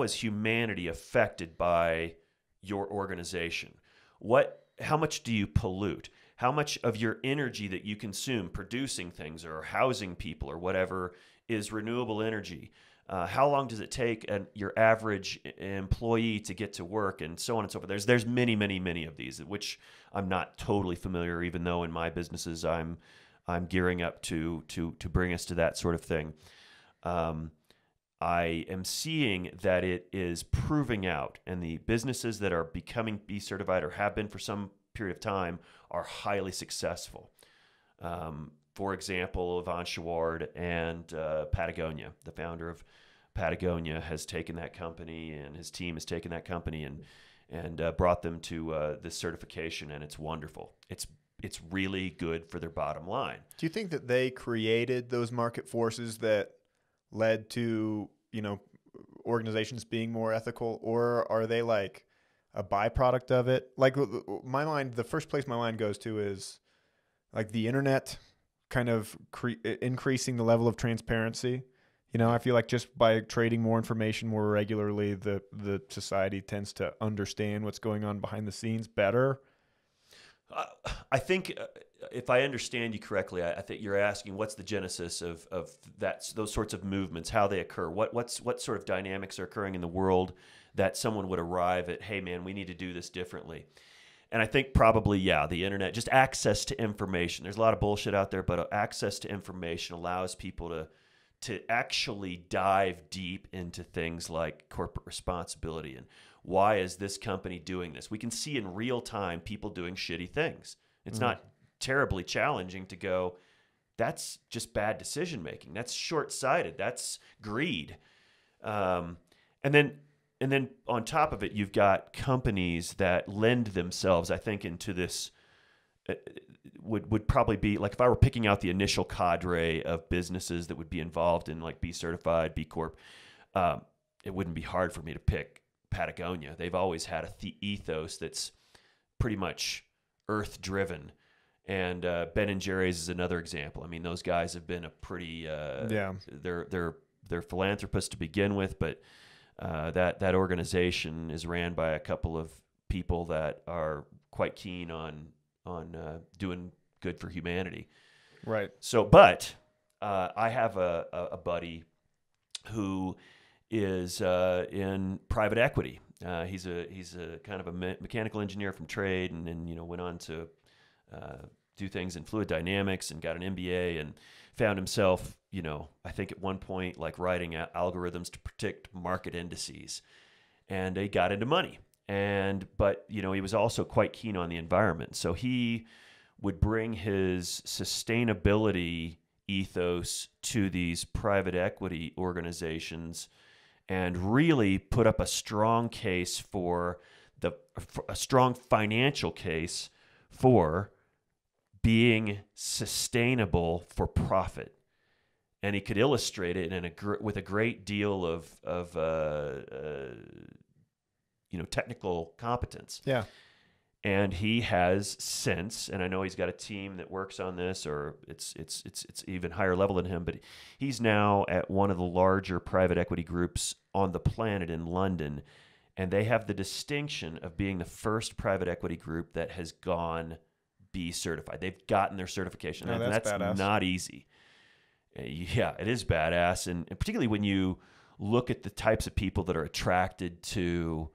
is humanity affected by your organization? How much do you pollute? How much of your energy that you consume producing things or housing people or whatever is renewable energy? How long does it take your average employee to get to work, and so on and so forth? There's many, many, many of these, which I'm not totally familiar, even though in my businesses I'm gearing up to bring us to that sort of thing. I am seeing that it is proving out, and the businesses that are becoming B certified or have been for some period of time are highly successful. For example, Yvon Chouinard and Patagonia, the founder of Patagonia, has taken that company, and his team has taken that company and brought them to this certification, and it's wonderful. It's really good for their bottom line. Do you think that they created those market forces that led to organizations being more ethical, or are they like a byproduct of it? Like the first place my mind goes to is like the internet kind of increasing the level of transparency. I feel like just by trading more information more regularly, the society tends to understand what's going on behind the scenes better. I think if I understand you correctly, I think you're asking what's the genesis of those sorts of movements, how they occur, what sort of dynamics are occurring in the world that someone would arrive at, hey man, we need to do this differently. And I think probably, the internet, just access to information. There's a lot of bullshit out there, but access to information allows people to actually dive deep into things like corporate responsibility and why is this company doing this? We can see in real time people doing shitty things. It's not terribly challenging to go, that's just bad decision making. That's short-sighted. That's greed. And then on top of it, you've got companies that lend themselves, I think, into this. Would probably be like if I were picking out the initial cadre of businesses that would be involved in like Be Certified, B Corp. it wouldn't be hard for me to pick Patagonia. They've always had a ethos that's pretty much earth driven. And Ben and Jerry's is another example. I mean, those guys have been a pretty they're philanthropists to begin with, but that organization is ran by a couple of people that are quite keen on doing good for humanity. Right. So, but I have a buddy who is in private equity. He's a kind of a mechanical engineer from trade, and went on to do things in fluid dynamics and got an MBA and found himself, I think at one point like writing algorithms to predict market indices, and he got into money. But he was also quite keen on the environment. So he would bring his sustainability ethos to these private equity organizations and really put up a strong case for a strong financial case for being sustainable for profit. And he could illustrate it with a great deal of technical competence. Yeah. And he has since, and I know he's got a team that works on this, or it's even higher level than him, but he's now at one of the larger private equity groups on the planet in London, and they have the distinction of being the first private equity group that has gone B certified. They've gotten their certification, and that's badass. Not easy. Yeah, it is badass, and particularly when you look at the types of people that are attracted to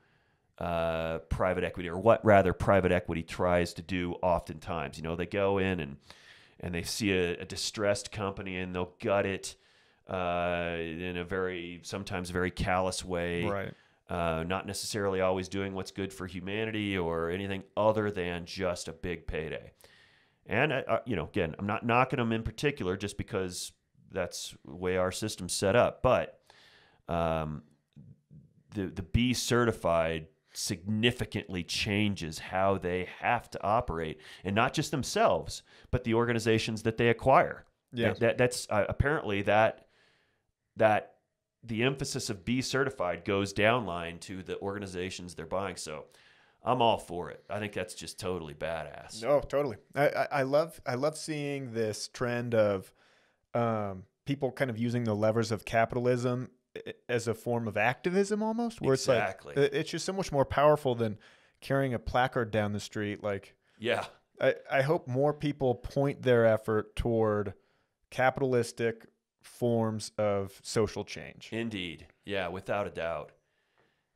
private equity, or what rather private equity tries to do oftentimes. They go in and they see a distressed company and they'll gut it in a sometimes very callous way. Right. Not necessarily always doing what's good for humanity or anything other than just a big payday. And, again, I'm not knocking them in particular just because that's the way our system's set up. But the B certified significantly changes how they have to operate, and not just themselves, but the organizations that they acquire. Yeah. That's apparently that the emphasis of B certified goes downline to the organizations they're buying. So I'm all for it. I think that's just totally badass. No, totally. I love seeing this trend of people kind of using the levers of capitalism as a form of activism almost, where Exactly. It's like it's just so much more powerful than carrying a placard down the street. Like, Yeah. I hope more people point their effort toward capitalistic forms of social change. Indeed. Yeah, without a doubt.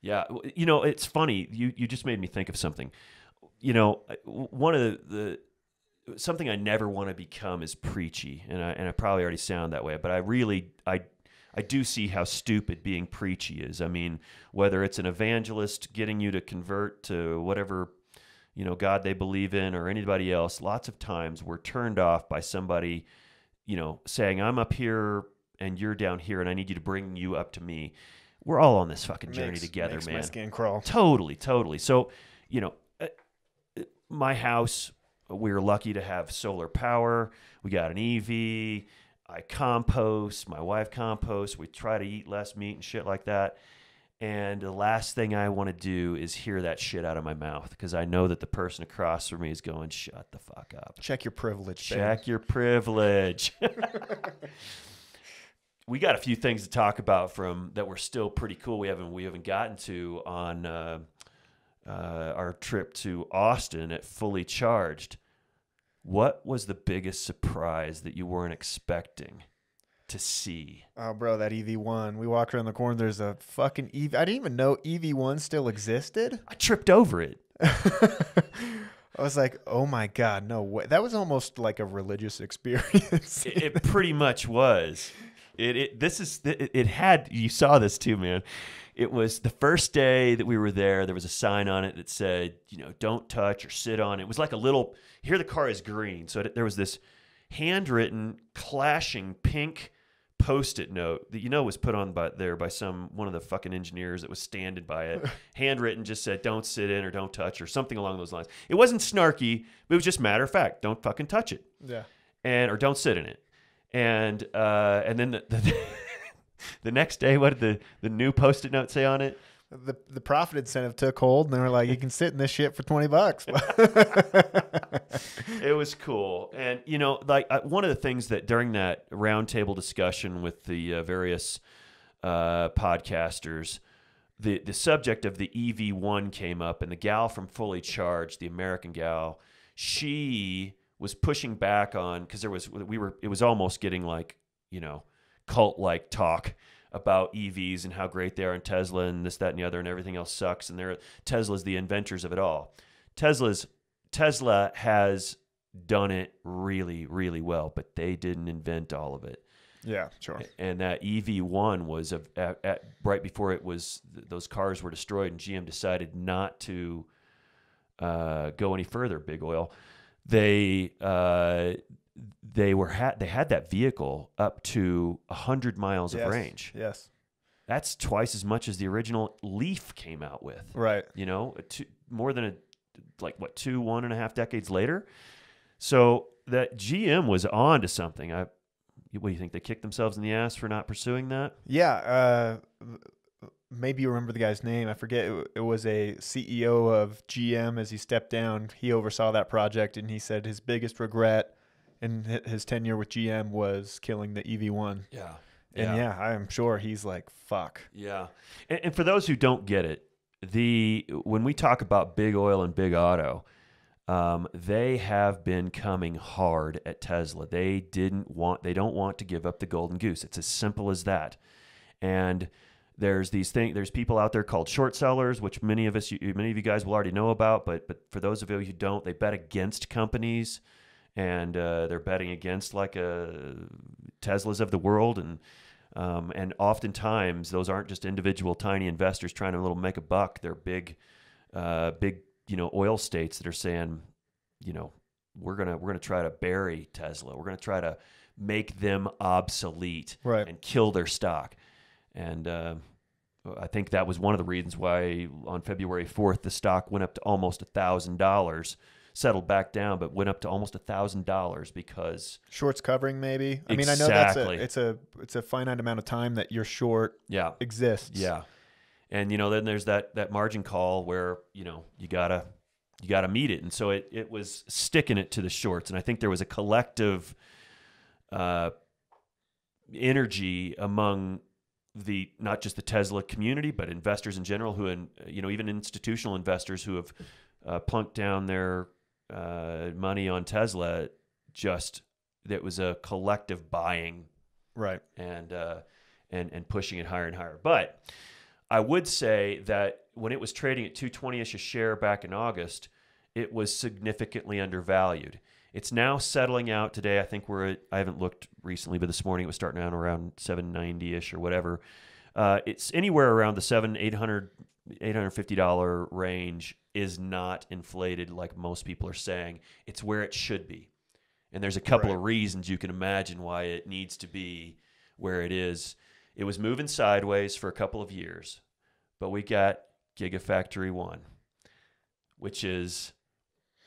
Yeah. It's funny. You just made me think of something. One of the something I never want to become is preachy, and I probably already sound that way, but I do see how stupid being preachy is. I mean, whether it's an evangelist getting you to convert to whatever, God they believe in, or anybody else, lots of times we're turned off by somebody, saying, I'm up here and you're down here and I need you to bring you up to me. We're all on this fucking journey together, makes man. My skin crawl. Totally. So, my house, we were lucky to have solar power. We got an EV. I compost. My wife composts. We try to eat less meat and shit like that. And the last thing I want to do is hear that shit out of my mouth, because I know that the person across from me is going, shut the fuck up. Check your privilege. Check your privilege. We got a few things to talk about that were still pretty cool. We haven't gotten to on our trip to Austin at Fully Charged. What was the biggest surprise that you weren't expecting to see? Oh, bro, that EV1. We walked around the corner. There's a fucking EV. I didn't even know EV1 still existed. I tripped over it. I was like, oh my God, no way. That was almost like a religious experience. It pretty much was. It had, you saw this too, man. It was the first day that we were there. There was a sign on it that said, don't touch or sit on it. It was like a little, here the car is green. So there was this handwritten, clashing pink Post-it note that was put on by one of the fucking engineers that was standing by it. Handwritten, just said, don't sit in or don't touch or something along those lines. It wasn't snarky, but it was just matter of fact. Don't fucking touch it. Yeah. Or don't sit in it. And then The next day, what did the new Post-it note say on it? The profit incentive took hold, and they were like, "You can sit in this shit for $20." It was cool. And, like one of the things that during that roundtable discussion with the various podcasters, the subject of the EV1 came up, and the gal from Fully Charged, the American gal, she was pushing back on, because it was almost getting like, cult-like talk about EVs and how great they are in Tesla and this, that, and the other, and everything else sucks. And Tesla's the inventors of it all. Tesla has done it really, really well, but they didn't invent all of it. Yeah, sure. And that EV1 was right before those cars were destroyed, and GM decided not to go any further. Big Oil, they had that vehicle up to 100 miles of range. Yes, that's twice as much as the original Leaf came out with. Right. More than 1.5 decades later. So that GM was on to something. What do you think? They kicked themselves in the ass for not pursuing that? Yeah. Maybe you remember the guy's name. I forget. It was a CEO of GM. As he stepped down, he oversaw that project, and he said his biggest regret in his tenure with GM was killing the EV1. Yeah. And yeah, I am sure he's like, fuck. Yeah. And for those who don't get it, when we talk about Big Oil and Big Auto, they have been coming hard at Tesla. They don't want to give up the golden goose. It's as simple as that. And there's people out there called short sellers, which many of you guys will already know about. But for those of you who don't, they bet against companies, and they're betting against like Teslas of the world, and oftentimes those aren't just individual tiny investors trying to make a buck. They're big oil states that are saying, we're gonna try to bury Tesla. We're gonna try to make them obsolete, right, and kill their stock. And I think that was one of the reasons why on February 4th the stock went up to almost $1,000, settled back down, but went up to almost $1,000 because shorts covering maybe. I mean, I know it's a finite amount of time that your short exists. Yeah. And then there's that margin call where you gotta meet it, and so it was sticking it to the shorts. And I think there was a collective energy among not just the Tesla community, but investors in general, who even institutional investors who have plunked down their money on Tesla. That was a collective buying, right, and pushing it higher and higher. But I would say that when it was trading at $220-ish a share back in August, it was significantly undervalued. It's now settling out today. I think I haven't looked recently, but this morning it was starting out around $790-ish or whatever. It's anywhere around the $850 range is not inflated like most people are saying. It's where it should be. And there's a couple of reasons you can imagine why it needs to be where it is. It was moving sideways for a couple of years, but we got Gigafactory 1, which is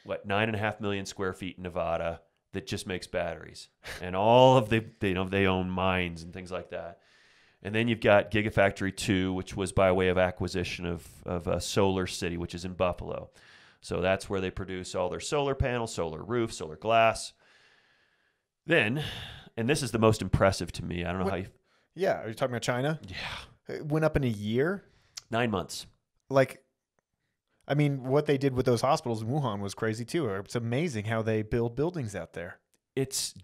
9.5 million square feet in Nevada that just makes batteries, and all of they own mines and things like that. And then you've got Gigafactory 2, which was by way of acquisition of Solar City, which is in Buffalo. So that's where they produce all their solar panels, solar roof, solar glass. Then, and this is the most impressive to me. I don't know how you... Yeah, are you talking about China? Yeah. It went up in a year? 9 months. I mean, what they did with those hospitals in Wuhan was crazy too. It's amazing how they build buildings out there. It's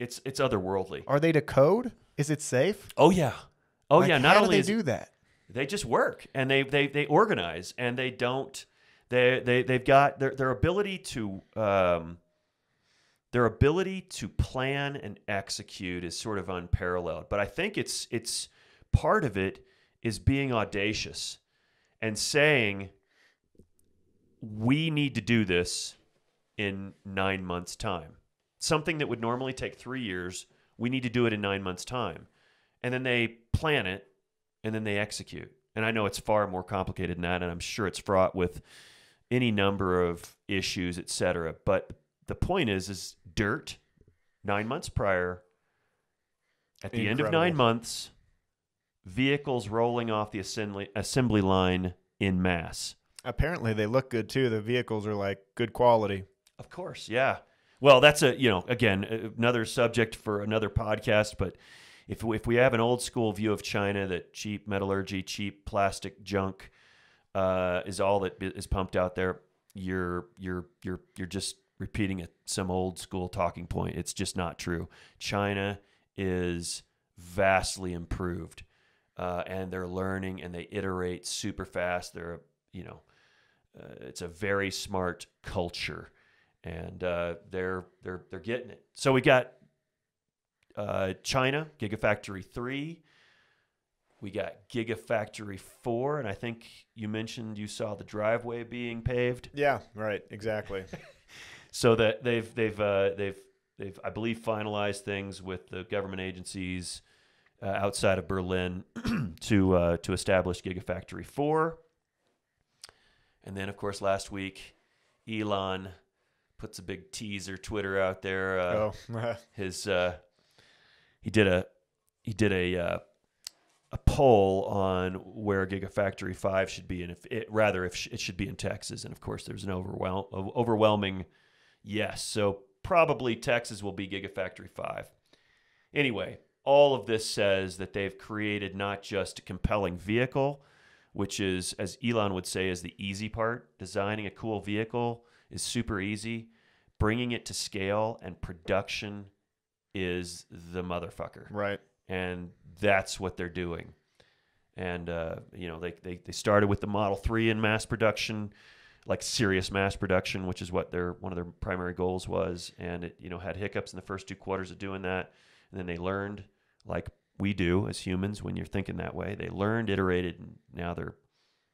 otherworldly. Are they to code? Is it safe? Oh yeah. Yeah. Not how only do they do that, they just work, and they organize, and they've got their ability to plan and execute is sort of unparalleled. But I think it's part of it is being audacious and saying, we need to do this in 9 months' time. Something that would normally take 3 years, we need to do it in 9 months' time. And then they plan it, and then they execute. And I know it's far more complicated than that, and I'm sure it's fraught with any number of issues, et cetera. But the point is dirt 9 months prior, At the end of 9 months, vehicles rolling off the assembly line in mass. Apparently, they look good too. The vehicles are like good quality. Of course, yeah. Well, that's again, another subject for another podcast. But if we have an old school view of China, that cheap metallurgy, cheap plastic junk is all that is pumped out there, you're just repeating some old school talking point. It's just not true. China is vastly improved, and they're learning and they iterate super fast. They're it's a very smart culture, and they're getting it. So we got China Gigafactory 3. We got Gigafactory 4, and I think you mentioned you saw the driveway being paved. Yeah, right, exactly. So that they've I believe finalized things with the government agencies outside of Berlin to establish Gigafactory 4. And then, of course, last week, Elon puts a big teaser Twitter out there. He did a poll on where Gigafactory 5 should be, and if it should be in Texas. And of course, there's an overwhelming yes. So probably Texas will be Gigafactory 5. Anyway, all of this says that they've created not just a compelling vehicle, which is, as Elon would say, is the easy part. Designing a cool vehicle is super easy. Bringing it to scale and production is the motherfucker. Right. And that's what they're doing. And, they started with the Model 3 in mass production, like serious mass production, which is what one of their primary goals was. And it, had hiccups in the first 2 quarters of doing that. And then they learned, like we do as humans when you're thinking that way. They learned, iterated, and now they're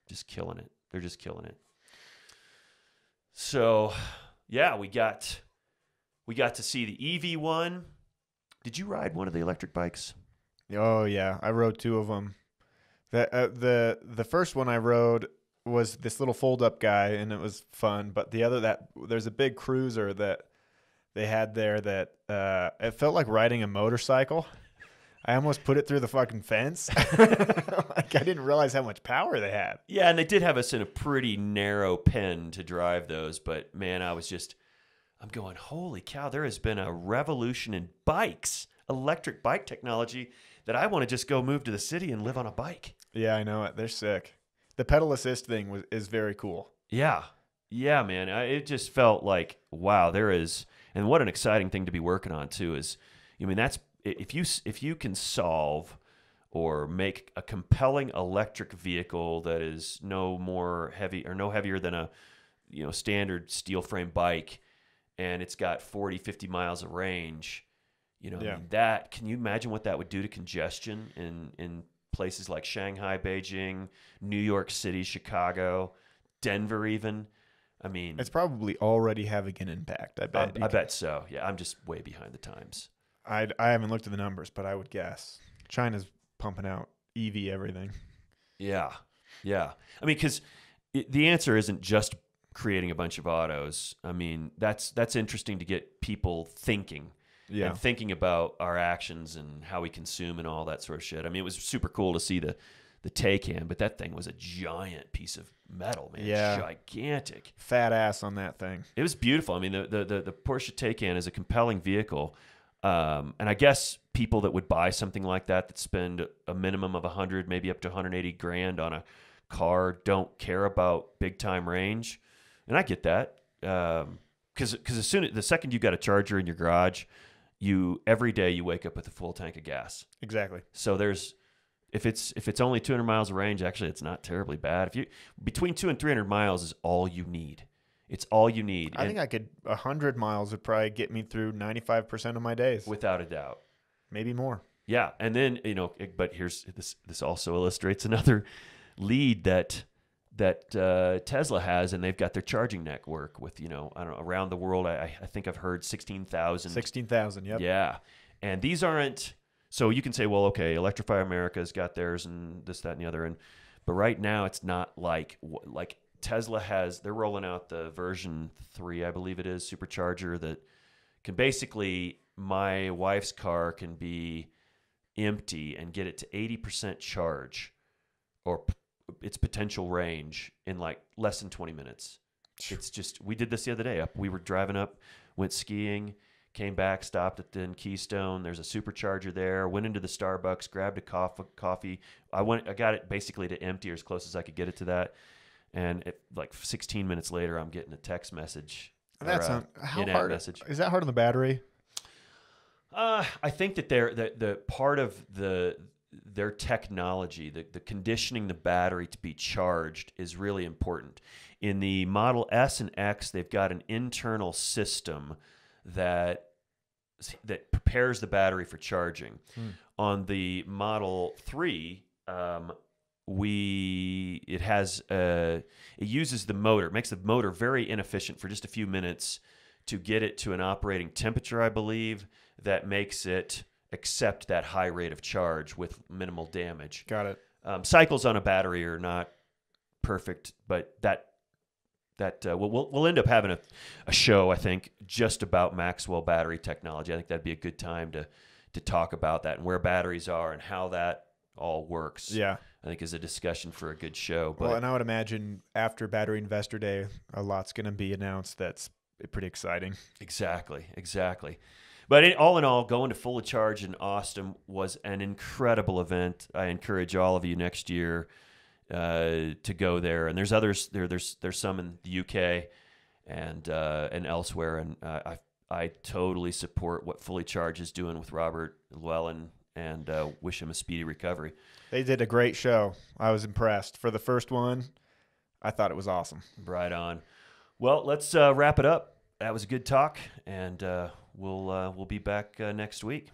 just killing it. They're just killing it. So, yeah, we got to see the EV1. Did you ride one of the electric bikes? Oh yeah, I rode 2 of them. The first one I rode was this little fold-up guy, and it was fun. But there's a big cruiser that they had there that it felt like riding a motorcycle. I almost put it through the fucking fence. Like, I didn't realize how much power they had. Yeah, and they did have us in a pretty narrow pen to drive those. But, man, I'm going, holy cow, there has been a revolution in bikes, electric bike technology, that I want to just go move to the city and live on a bike. Yeah, I know it. They're sick. The pedal assist thing is very cool. Yeah. Yeah, man. It just felt like, wow, there is, and what an exciting thing to be working on, too, is, that's, if you can solve or make a compelling electric vehicle that is no heavier than a standard steel frame bike, and it's got 40, 50 miles of range, that, can you imagine what that would do to congestion in places like Shanghai, Beijing, New York City, Chicago, Denver even? It's probably already having an impact, I bet. I bet so. Yeah, I'm just way behind the times. I haven't looked at the numbers, but I would guess China's pumping out EV everything. Yeah. Because the answer isn't just creating a bunch of autos. That's interesting to get people thinking. Yeah. And thinking about our actions and how we consume and all that sort of shit. It was super cool to see the Taycan, but that thing was a giant piece of metal, man. Yeah. Gigantic. Fat ass on that thing. It was beautiful. The Porsche Taycan is a compelling vehicle. And I guess people that would buy something like that spend a minimum of 100, maybe up to 180 grand on a car, don't care about big time range. And I get that. Because the second you got a charger in your garage, every day you wake up with a full tank of gas. Exactly. So if it's only 200 miles of range, actually it's not terribly bad. Between 200 and 300 miles is all you need. It's all you need. I think 100 miles would probably get me through 95% of my days. Without a doubt. Maybe more. Yeah. And then, but here's this also illustrates another lead that Tesla has, and they've got their charging network with, I don't know, around the world. I think I've heard 16,000. 16,000, yep. Yeah. And these aren't, so you can say, well, okay, Electrify America's got theirs and this, that, and the other. But right now it's not like Tesla they're rolling out the version 3, I believe it is, supercharger that can basically, my wife's car can be empty and get it to 80% charge or its potential range in like less than 20 minutes. It's just, we did this the other day. We were driving up, went skiing, came back, stopped at the Keystone. There's a supercharger there. Went into the Starbucks, grabbed a coffee. I got it basically to empty or as close as I could get it to that. And like 16 minutes later, I'm getting a text message. That's how in-app hard. Message. Is that hard on the battery? I think that the part of their technology, the conditioning the battery to be charged is really important. In the Model S and X, they've got an internal system that prepares the battery for charging. On the Model 3, it uses the motor. It makes the motor very inefficient for just a few minutes to get it to an operating temperature, I believe, that makes it accept that high rate of charge with minimal damage. Got it. Cycles on a battery are not perfect, but we'll end up having a show, I think, just about Maxwell battery technology. I think that'd be a good time to talk about that and where batteries are and how that all works. Yeah. I think is a discussion for a good show. But Well, and I would imagine after Battery Investor Day, a lot's going to be announced that's pretty exciting. Exactly. But all in all, going to Fully Charged in Austin was an incredible event. I encourage all of you next year to go there. And there's others. There's some in the UK and elsewhere. And I totally support what Fully Charged is doing with Robert Llewellyn and wish him a speedy recovery. They did a great show. I was impressed. For the first one, I thought it was awesome. Right on. Well, let's wrap it up. That was a good talk, and we'll be back next week.